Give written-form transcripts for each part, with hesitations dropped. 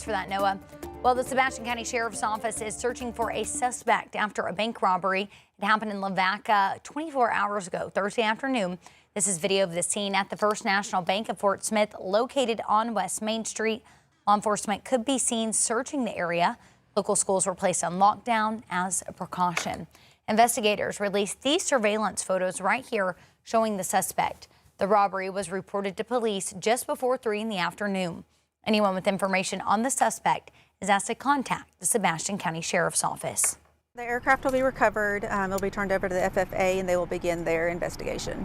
For that, Noah. Well, the Sebastian County Sheriff's Office is searching for a suspect after a bank robbery. It happened in Lavaca 24 hours ago, Thursday afternoon. This is video of the scene at the First National Bank of Fort Smith, located on West Main Street. Law enforcement could be seen searching the area. Local schools were placed on lockdown as a precaution. Investigators released these surveillance photos right here showing the suspect. The robbery was reported to police just before 3 in the afternoon. Anyone with information on the suspect is asked to contact the Sebastian County Sheriff's Office. The aircraft will be recovered. It'll be turned over to the FFA and they will begin their investigation.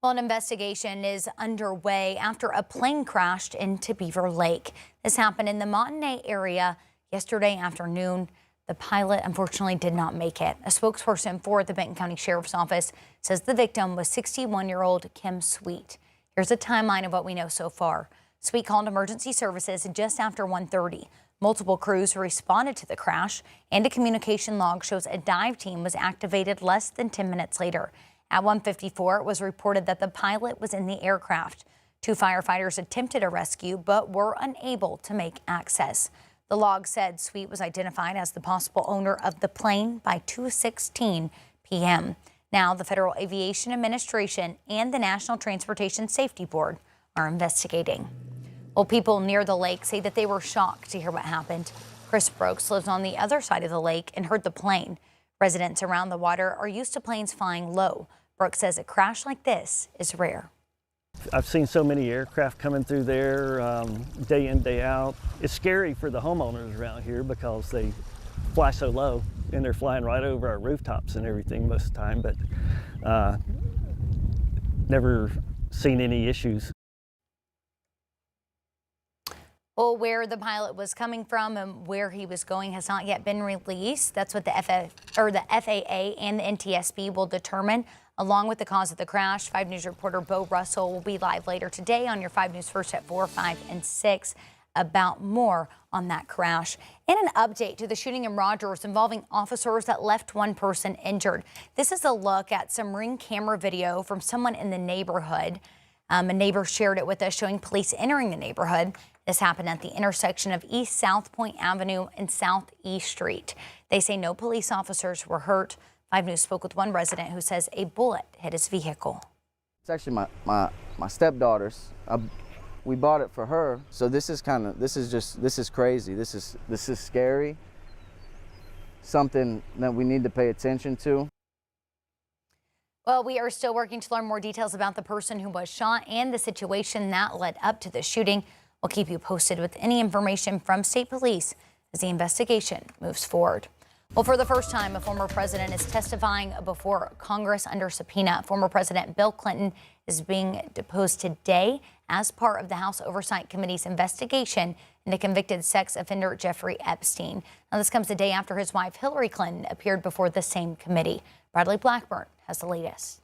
Well, an investigation is underway after a plane crashed into Beaver Lake. This happened in the Montagnais area yesterday afternoon. The pilot unfortunately did not make it. A spokesperson for the Benton County Sheriff's Office says the victim was 61-year-old Kim Sweet. Here's a timeline of what we know so far. Sweet called emergency services just after 1:30. Multiple crews responded to the crash, and a communication log shows a dive team was activated less than 10 minutes later. At 1:54, it was reported that the pilot was in the aircraft. 2 firefighters attempted a rescue, but were unable to make access. The log said Sweet was identified as the possible owner of the plane by 2:16 p.m. Now, the Federal Aviation Administration and the National Transportation Safety Board are investigating. Well, people near the lake say that they were shocked to hear what happened. Chris Brooks lives on the other side of the lake and heard the plane. Residents around the water are used to planes flying low. Brooks says a crash like this is rare. I've seen so many aircraft coming through there day in, day out. It's scary for the homeowners around here because they fly so low and they're flying right over our rooftops and everything most of the time, but never seen any issues. Well, where the pilot was coming from and where he was going has not yet been released. That's what the FAA and the NTSB will determine, along with the cause of the crash. 5 News reporter Bo Russell will be live later today on your 5 News First at 4, 5, and 6 about more on that crash. And an update to the shooting in Rogers involving officers that left one person injured. This is a look at some Ring camera video from someone in the neighborhood. A neighbor shared it with us, showing police entering the neighborhood. This happened at the intersection of East South Point Avenue and Southeast Street. They say no police officers were hurt. 5 News spoke with one resident who says a bullet hit his vehicle. It's actually my stepdaughter's. We bought it for her. So this is crazy. This is scary. Something that we need to pay attention to. Well, we are still working to learn more details about the person who was shot and the situation that led up to the shooting. We'll keep you posted with any information from state police as the investigation moves forward. Well, for the first time, a former president is testifying before Congress under subpoena. Former President Bill Clinton is being deposed today as part of the House Oversight Committee's investigation into convicted sex offender Jeffrey Epstein. Now, this comes a day after his wife Hillary Clinton appeared before the same committee. Bradley Blackburn has the latest.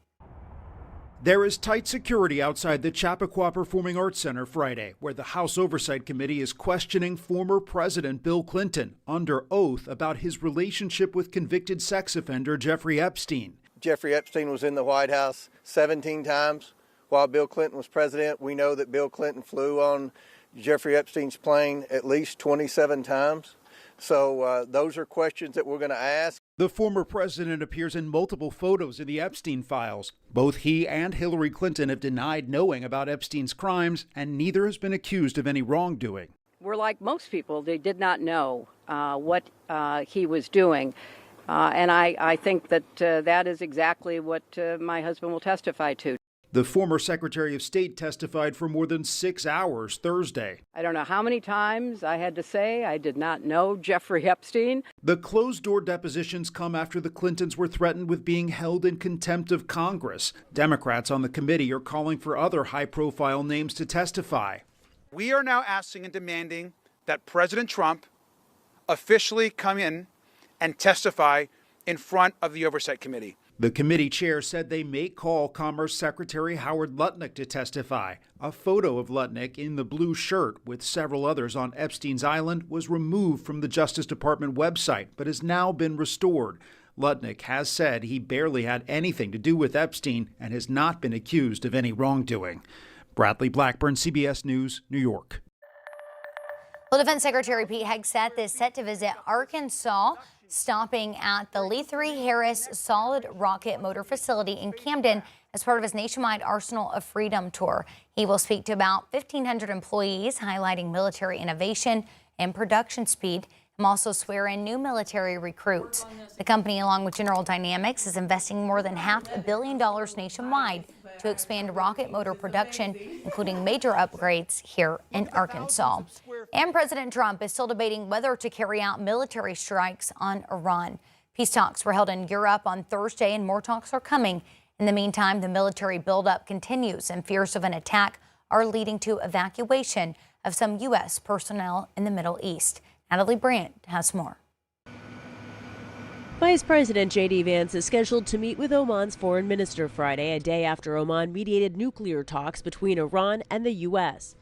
There is tight security outside the Chappaqua Performing Arts Center Friday, where the House Oversight Committee is questioning former President Bill Clinton under oath about his relationship with convicted sex offender Jeffrey Epstein. Jeffrey Epstein was in the White House 17 times while Bill Clinton was president. We know that Bill Clinton flew on Jeffrey Epstein's plane at least 27 times. So those are questions that we're going to ask. The former president appears in multiple photos in the Epstein files. Both he and Hillary Clinton have denied knowing about Epstein's crimes, and neither has been accused of any wrongdoing. We're like most people. They did not know what he was doing. And I think that that is exactly what my husband will testify to. The former Secretary of State testified for more than 6 hours Thursday. I don't know how many times I had to say I did not know Jeffrey Epstein. The closed-door depositions come after the Clintons were threatened with being held in contempt of Congress. Democrats on the committee are calling for other high-profile names to testify. We are now asking and demanding that President Trump officially come in and testify in front of the Oversight Committee. The committee chair said they may call Commerce Secretary Howard Lutnick to testify. A photo of Lutnick in the blue shirt with several others on Epstein's Island was removed from the Justice Department website, but has now been restored. Lutnick has said he barely had anything to do with Epstein and has not been accused of any wrongdoing. Bradley Blackburn, CBS News, New York. Well, Defense Secretary Pete Hegseth is set to visit Arkansas, stopping at the Lee 3 Harris Solid Rocket Motor Facility in Camden as part of his nationwide Arsenal of Freedom tour. He will speak to about 1,500 employees, highlighting military innovation and production speed, and also swear in new military recruits. The company, along with General Dynamics, is investing more than $500 million nationwide to expand rocket motor production, including major upgrades here in Arkansas. And President Trump is still debating whether to carry out military strikes on Iran. Peace talks were held in Europe on Thursday, and more talks are coming. In the meantime, the military buildup continues, and fears of an attack are leading to evacuation of some U.S. personnel in the Middle East. Natalie Brandt has more. Vice President J.D. Vance is scheduled to meet with Oman's foreign minister Friday, a day after Oman mediated nuclear talks between Iran and the U.S.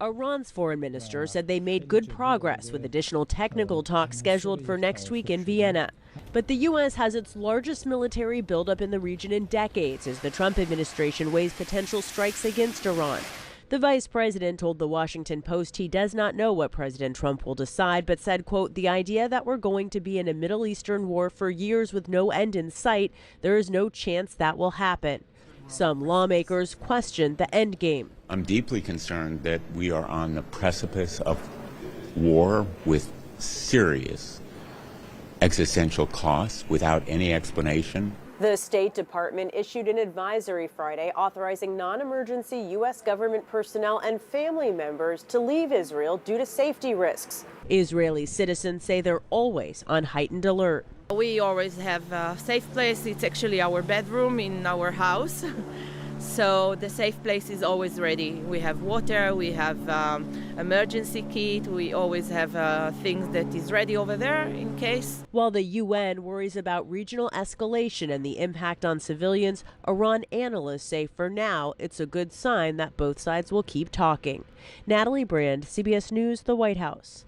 Iran's foreign minister said they made good progress with additional technical talks scheduled for next week in Vienna. But the U.S. has its largest military buildup in the region in decades as the Trump administration weighs potential strikes against Iran. The vice president told the Washington Post he does not know what President Trump will decide, but said, quote, "The idea that we're going to be in a Middle Eastern war for years with no end in sight, there is no chance that will happen." Some lawmakers question the end game. I'm deeply concerned that we are on the precipice of war with serious existential costs without any explanation. The State Department issued an advisory Friday authorizing non-emergency U.S. government personnel and family members to leave Israel due to safety risks. Israeli citizens say they're always on heightened alert. We always have a safe place. It's actually our bedroom in our house. So the safe place is always ready. We have water, we have emergency kit, we always have things that is ready over there in case. While the UN worries about regional escalation and the impact on civilians, Iran analysts say for now it's a good sign that both sides will keep talking. Natalie Brand, CBS News, the White House.